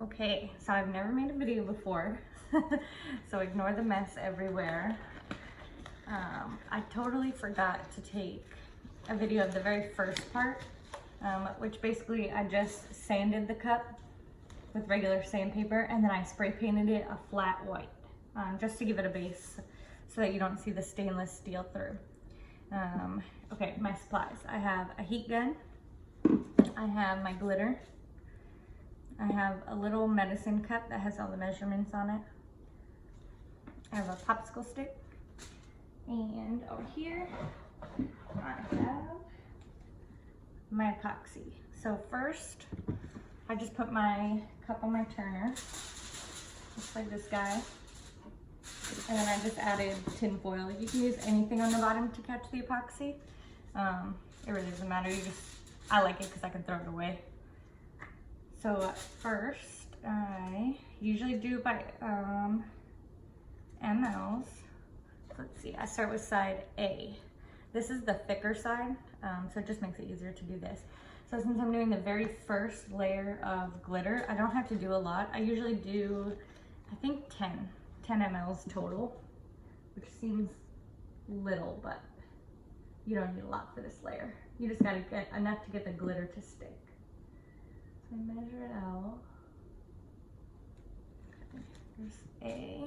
Okay, so I've never made a video before, so ignore the mess everywhere. I totally forgot to take a video of the very first part, which basically I just sanded the cup with regular sandpaper and then I spray painted it a flat white, just to give it a base so that you don't see the stainless steel through. Okay, my supplies. I have a heat gun, I have my glitter, I have a little medicine cup that has all the measurements on it. I have a popsicle stick. And over here, I have my epoxy. So first, I just put my cup on my turner, just like this guy. And then I just added tin foil. You can use anything on the bottom to catch the epoxy. It really doesn't matter. I like it because I can throw it away. So first, I usually do by mLs. Let's see, I start with side A. This is the thicker side, so it just makes it easier to do this. So since I'm doing the very first layer of glitter, I don't have to do a lot. I usually do, I think 10 mLs total, which seems little, but you don't need a lot for this layer. You just gotta get enough to get the glitter to stick. So I measure it out. There's A.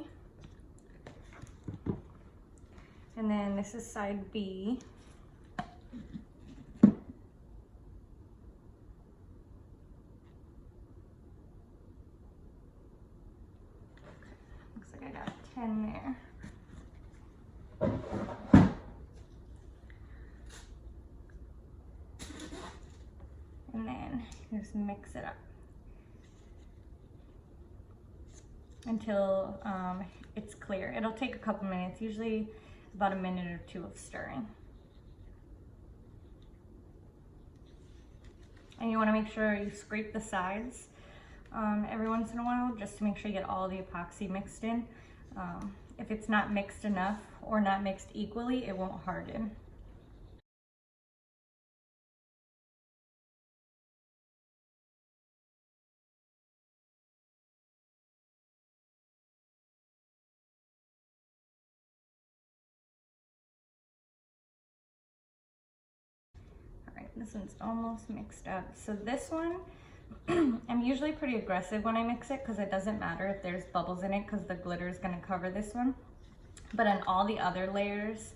And then this is side B. Looks like I got 10 there. And then just mix it up until it's clear. It'll take a couple minutes, usually about a minute or two of stirring. And you want to make sure you scrape the sides every once in a while, just to make sure you get all the epoxy mixed in. If it's not mixed enough or not mixed equally, it won't harden. This one's almost mixed up. So this one, I'm usually pretty aggressive when I mix it because it doesn't matter if there's bubbles in it because the glitter is going to cover this one. But on all the other layers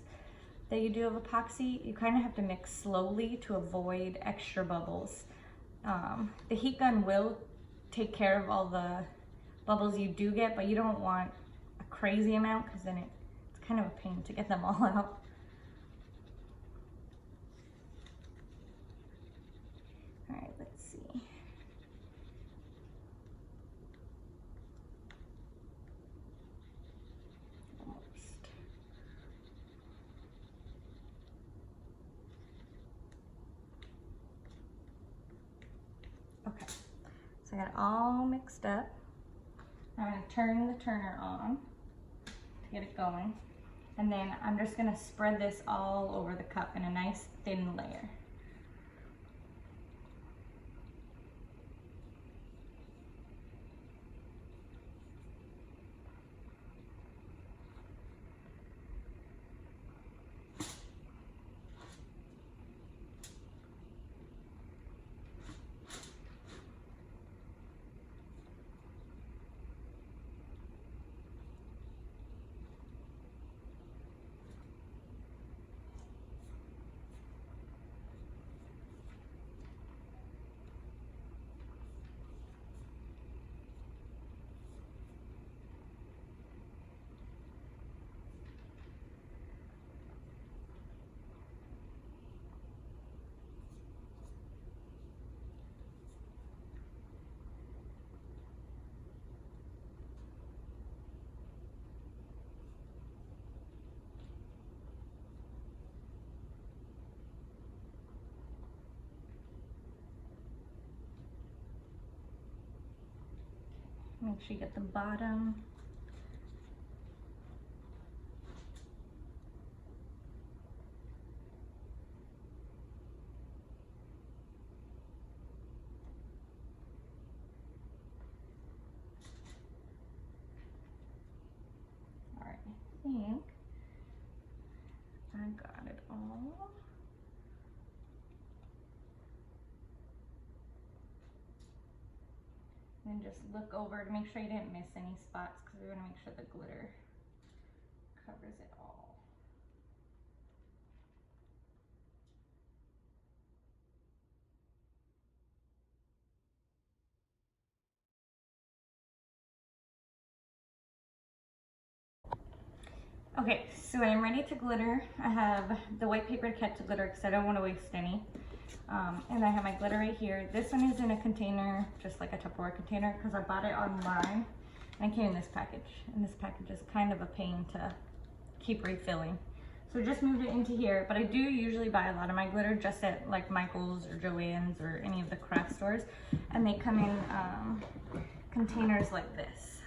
that you do of epoxy, you kind of have to mix slowly to avoid extra bubbles. The heat gun will take care of all the bubbles you do get, but you don't want a crazy amount because then it's kind of a pain to get them all out. All right, let's see. Almost. Okay, so I got it all mixed up. I'm gonna turn the turner on to get it going. And then I'm just gonna spread this all over the cup in a nice thin layer. Make sure you get the bottom. And just look over to make sure you didn't miss any spots, because we want to make sure the glitter covers it all. Okay, so I'm ready to glitter. I have the white paper to catch the glitter because I don't want to waste any. And I have my glitter right here. This one is in a container, just like a Tupperware container, because I bought it online. And it came in this package. And this package is kind of a pain to keep refilling. So I just moved it into here, but I do usually buy a lot of my glitter just at like Michael's or Joann's or any of the craft stores. And they come in containers like this.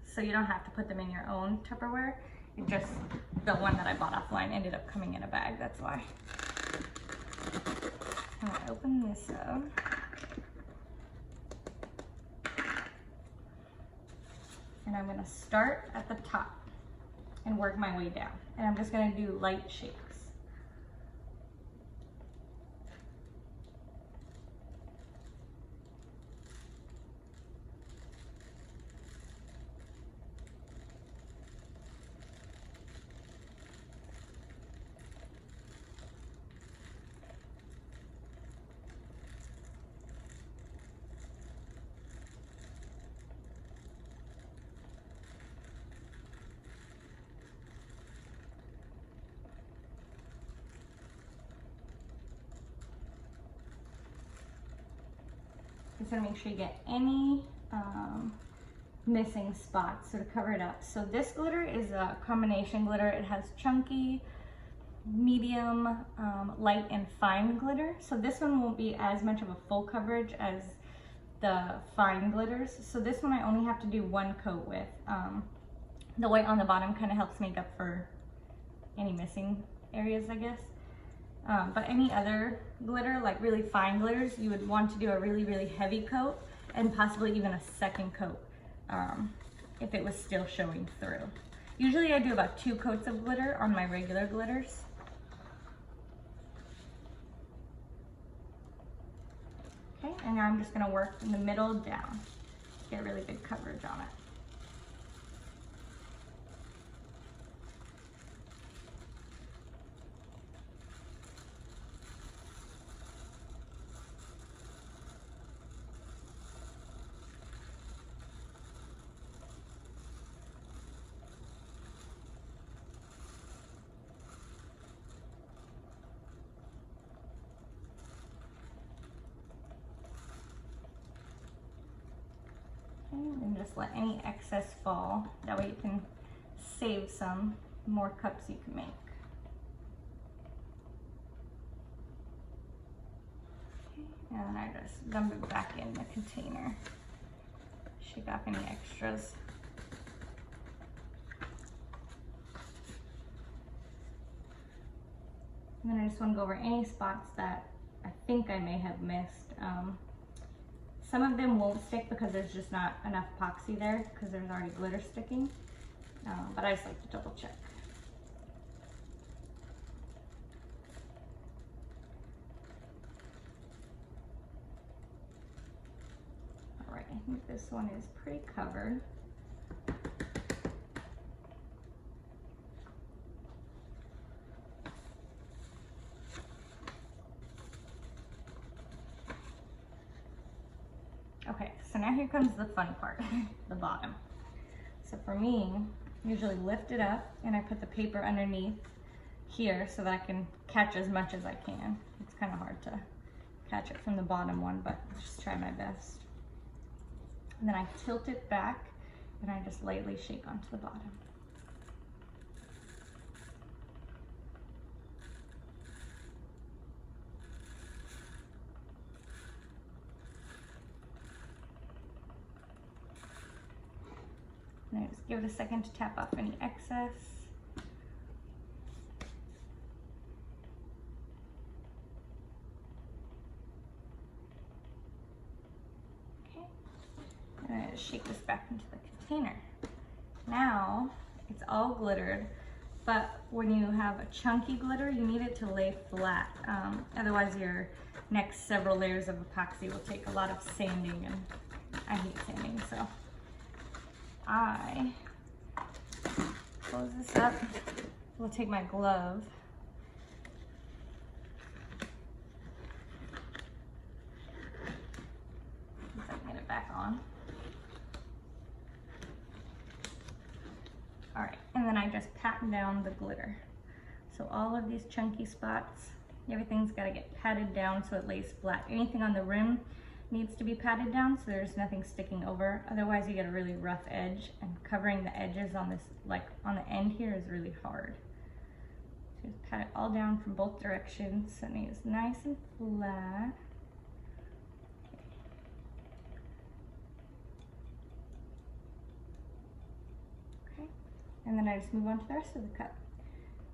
So you don't have to put them in your own Tupperware. It just, the one that I bought offline ended up coming in a bag, that's why. I'm gonna open this up. And I'm gonna start at the top and work my way down. And I'm just gonna do light shapes. Just want to make sure you get any missing spots, so to cover it up. So this glitter is a combination glitter. It has chunky, medium, light, and fine glitter. So this one won't be as much of a full coverage as the fine glitters. So this one I only have to do one coat with. The white on the bottom kind of helps make up for any missing areas, I guess. But any other glitter, like really fine glitters, you would want to do a really, really heavy coat and possibly even a second coat if it was still showing through. Usually I do about 2 coats of glitter on my regular glitters. Okay, and now I'm just gonna work from the middle down. Get a really good coverage on it. And just let any excess fall. That way you can save some more cups you can make. Okay. And I just dump it back in the container. Shake off any extras. And then I just want to go over any spots that I think I may have missed. Some of them won't stick because there's just not enough epoxy there because there's already glitter sticking, but I just like to double check. All right, I think this one is pretty covered. Okay, so now here comes the fun part, the bottom. So for me, I usually lift it up and I put the paper underneath here so that I can catch as much as I can. It's kind of hard to catch it from the bottom one, but I'll just try my best. And then I tilt it back and I just lightly shake onto the bottom. And I just give it a second to tap off any excess. Okay, and I just shake this back into the container. Now it's all glittered. But when you have a chunky glitter, you need it to lay flat. Otherwise your next several layers of epoxy will take a lot of sanding, and I hate sanding, so I close this up. We'll take my glove. See if I can get it back on. All right, and then I just pat down the glitter. So all of these chunky spots, everything's gotta get patted down so it lays flat. Anything on the rim needs to be patted down so there's nothing sticking over. Otherwise you get a really rough edge, and covering the edges on this, like on the end here, is really hard. So just pat it all down from both directions so it is nice and flat. Okay, and then I just move on to the rest of the cup.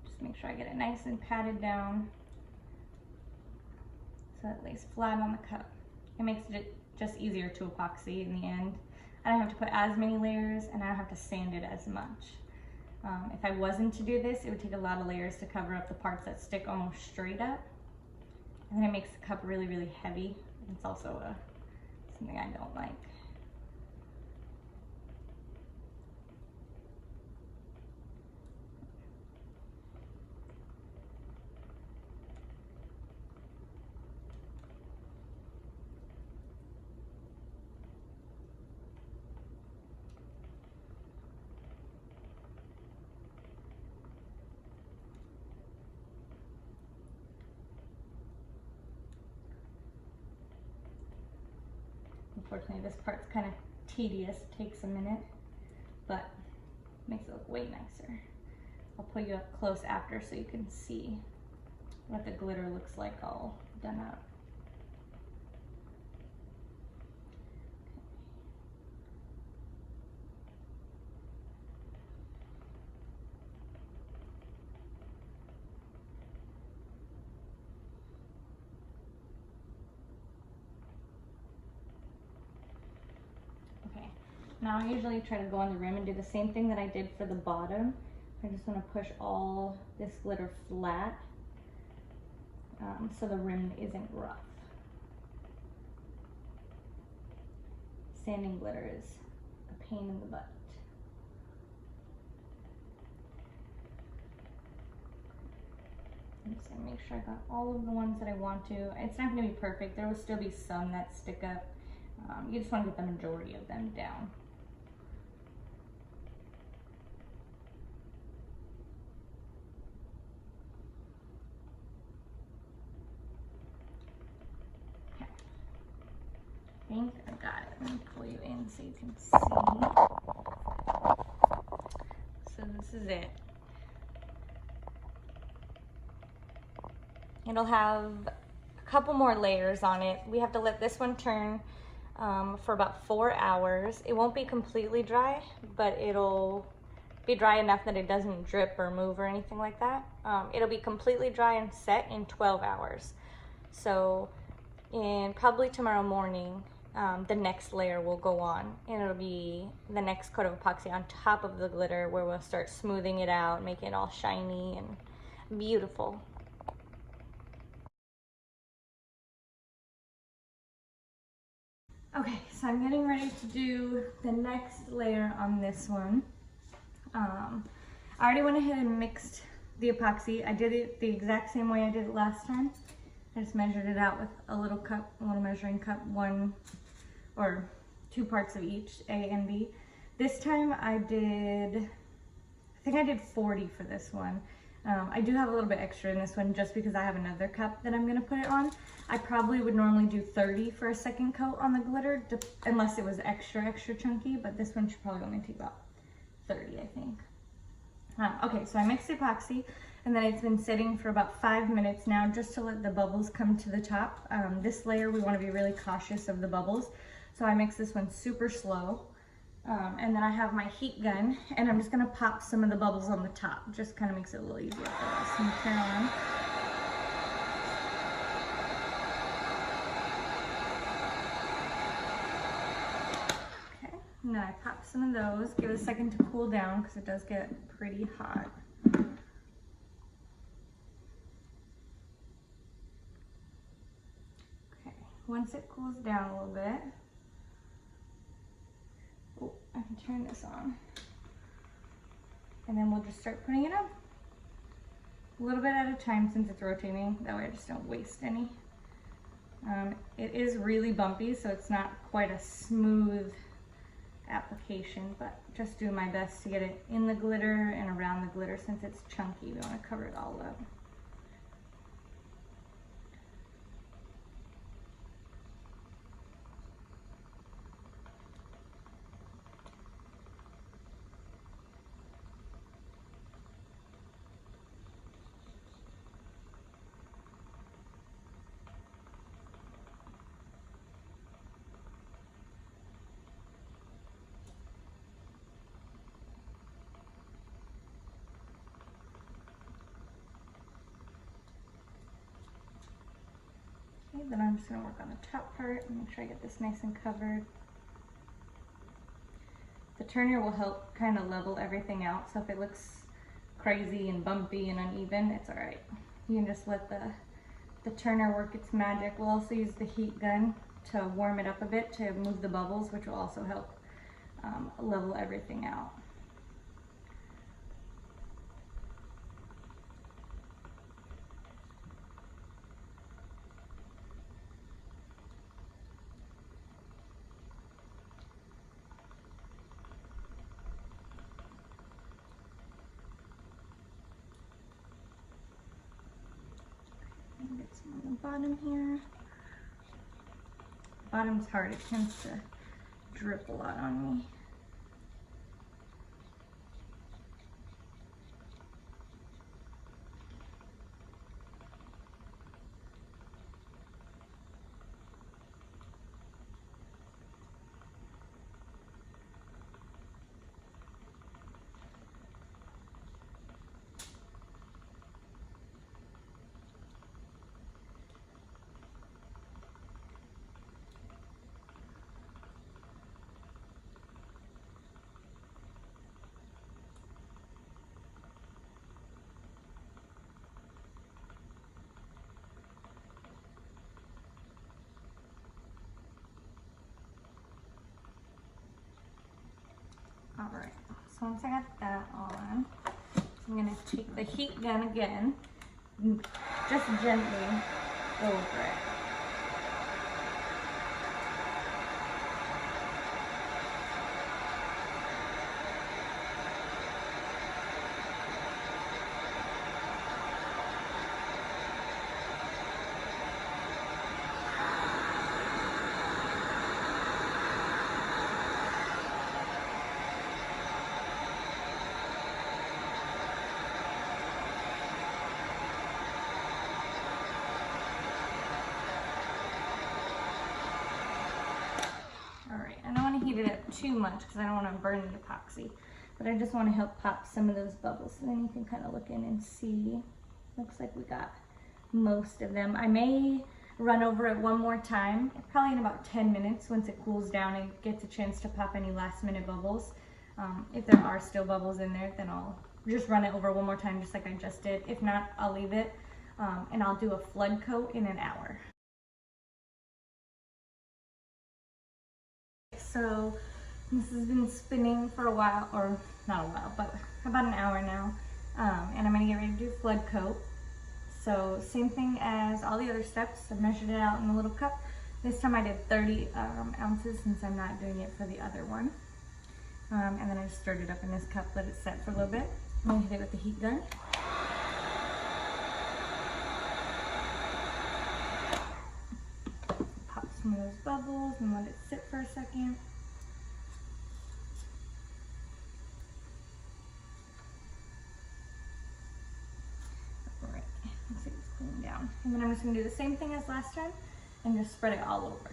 Just make sure I get it nice and patted down so it lays flat on the cup. It makes it just easier to epoxy in the end. I don't have to put as many layers, and I don't have to sand it as much. If I wasn't to do this, it would take a lot of layers to cover up the parts that stick almost straight up. And then it makes the cup really, really heavy. It's also something I don't like. Unfortunately, this part's kind of tedious, takes a minute, but makes it look way nicer. I'll pull you up close after so you can see what the glitter looks like all done up. Now I usually try to go on the rim and do the same thing that I did for the bottom. I just want to push all this glitter flat so the rim isn't rough. Sanding glitter is a pain in the butt. I'm just gonna make sure I got all of the ones that I want to. It's not gonna be perfect. There will still be some that stick up. You just want to get the majority of them down. I think I got it. Let me pull you in so you can see. So this is it. It'll have a couple more layers on it. We have to let this one turn for about 4 hours. It won't be completely dry, but it'll be dry enough that it doesn't drip or move or anything like that. It'll be completely dry and set in 12 hours. So in probably tomorrow morning, the next layer will go on, and it'll be the next coat of epoxy on top of the glitter, where we'll start smoothing it out, making it all shiny and beautiful. Okay, so I'm getting ready to do the next layer on this one. I already went ahead and mixed the epoxy. I did it the exact same way I did it last time. I just measured it out with a little cup, a little measuring cup, 1 or 2 parts of each, A and B. This time I think I did 40 for this one. I do have a little bit extra in this one just because I have another cup that I'm gonna put it on. I probably would normally do 30 for a second coat on the glitter, unless it was extra chunky, but this one should probably only take about 30, I think. Okay, so I mixed the epoxy, and then it's been sitting for about 5 minutes now, just to let the bubbles come to the top. This layer, we want to be really cautious of the bubbles, so I mix this one super slow. And then I have my heat gun, and I'm just going to pop some of the bubbles on the top. Just kind of makes it a little easier for us. And turn on. Okay, and then I pop some of those. Give it a second to cool down because it does get pretty hot. once it cools down a little bit, oh, I can turn this on. And then we'll just start putting it up. A little bit at a time since it's rotating, that way I just don't waste any. It is really bumpy, so it's not quite a smooth application, but just doing my best to get it in the glitter and around the glitter. Since it's chunky, we want to cover it all up. Okay, then I'm just going to work on the top part and make sure I get this nice and covered. The turner will help kind of level everything out, so if it looks crazy and bumpy and uneven, it's alright. You can just let the turner work its magic. We'll also use the heat gun to warm it up a bit to move the bubbles, which will also help level everything out. Get some on the bottom here. Bottom's hard, it tends to drip a lot on me. Alright, so once I got that all on, I'm going to take the heat gun again and just gently go over it. Heat it up too much because I don't want to burn the epoxy, but I just want to help pop some of those bubbles. So then you can kind of look in and see. Looks like we got most of them. I may run over it one more time, probably in about 10 minutes once it cools down and gets a chance to pop any last minute bubbles. If there are still bubbles in there, then I'll just run it over one more time just like I just did. If not, I'll leave it and I'll do a flood coat in an hour. So this has been spinning for a while, or not a while, but about an hour now. And I'm gonna get ready to do flood coat. So same thing as all the other steps. I measured it out in a little cup. This time I did 30 ounces since I'm not doing it for the other one. And then I just stirred it up in this cup, let it set for a little bit. I'm gonna hit it with the heat gun. Pop some of those bubbles and let it sit for a second. Alright, looks like it's cooling down. And then I'm just gonna do the same thing as last time and just spread it all over.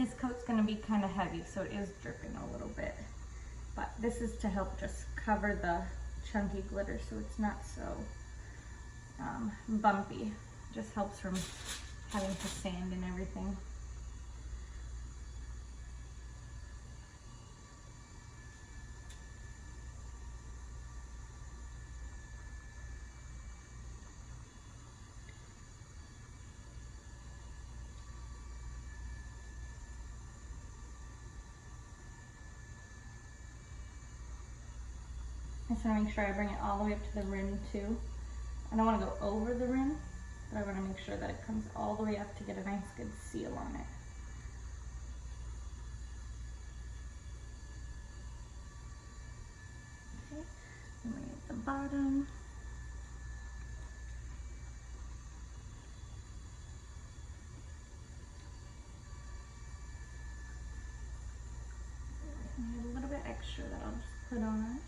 This coat's going to be kind of heavy, so it is dripping a little bit. but this is to help just cover the chunky glitter so it's not so bumpy. Just helps from having to sand and everything. I just want to make sure I bring it all the way up to the rim too. I don't want to go over the rim, but I want to make sure that it comes all the way up to get a nice good seal on it. Okay, and bring it at the bottom. I have a little bit extra that I'll just put on.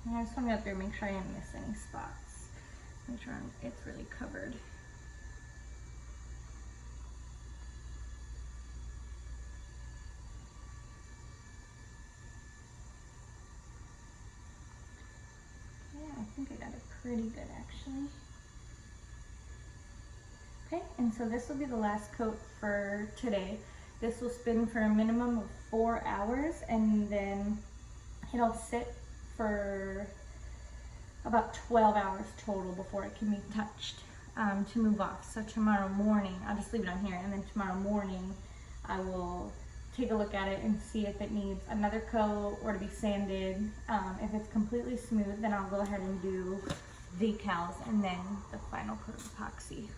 And I just want to go through and make sure I didn't miss any spots. Make sure it's really covered. Yeah, I think I got it pretty good actually. Okay, and so this will be the last coat for today. This will spin for a minimum of 4 hours, and then it'll sit for about 12 hours total before it can be touched to move off. So tomorrow morning, I'll just leave it on here, and then tomorrow morning I will take a look at it and see if it needs another coat or to be sanded. If it's completely smooth, then I'll go ahead and do decals and then the final coat of epoxy.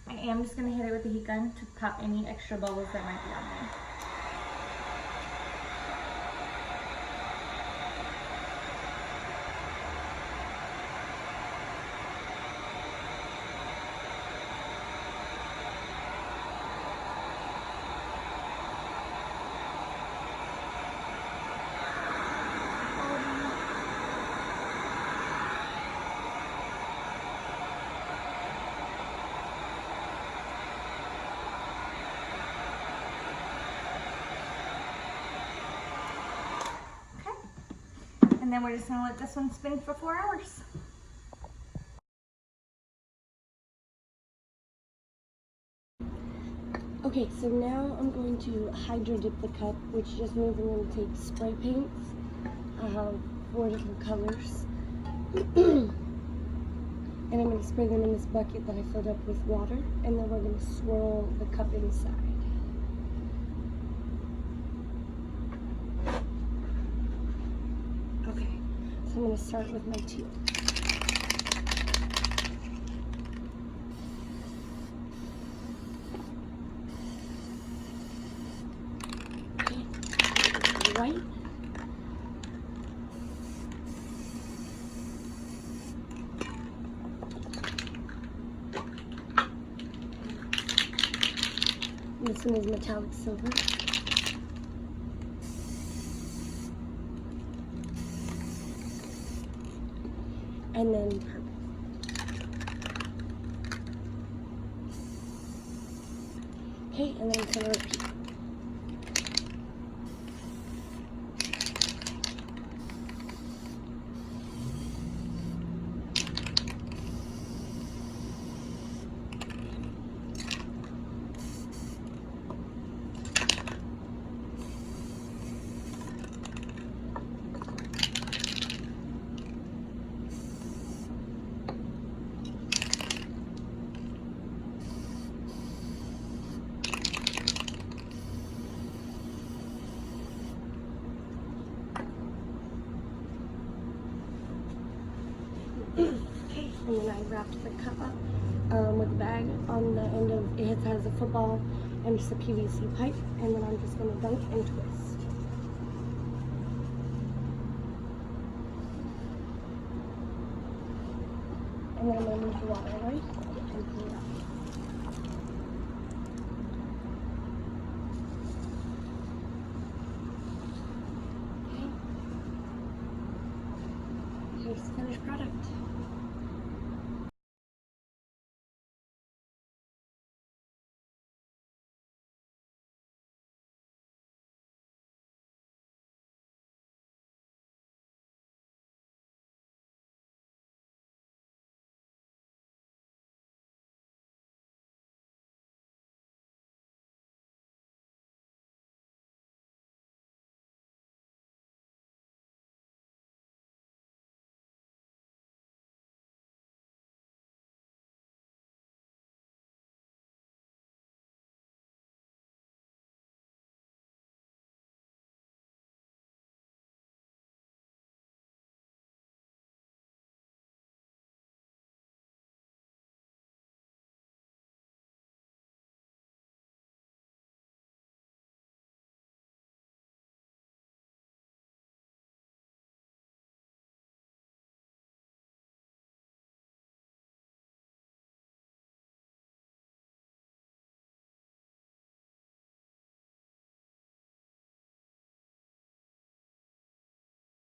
I am just going to hit it with the heat gun to pop any extra bubbles that might be on there. And then we're just gonna let this one spin for 4 hours. Okay, so now I'm going to hydro dip the cup, which just means I'm going to take spray paints. I have 4 different colors. And I'm going to spray them in this bucket that I filled up with water, and then we're going to swirl the cup inside. Okay, so I'm going to start with my teal. Okay, white. This one is metallic silver. And then purple. Okay, and then I'm going to repeat. Okay, and then I wrapped the cup up with a bag on the end of it. Has a football and just a PVC pipe, and then I'm just going to dunk and twist. And then I'm going to move the water away and pull it out. product.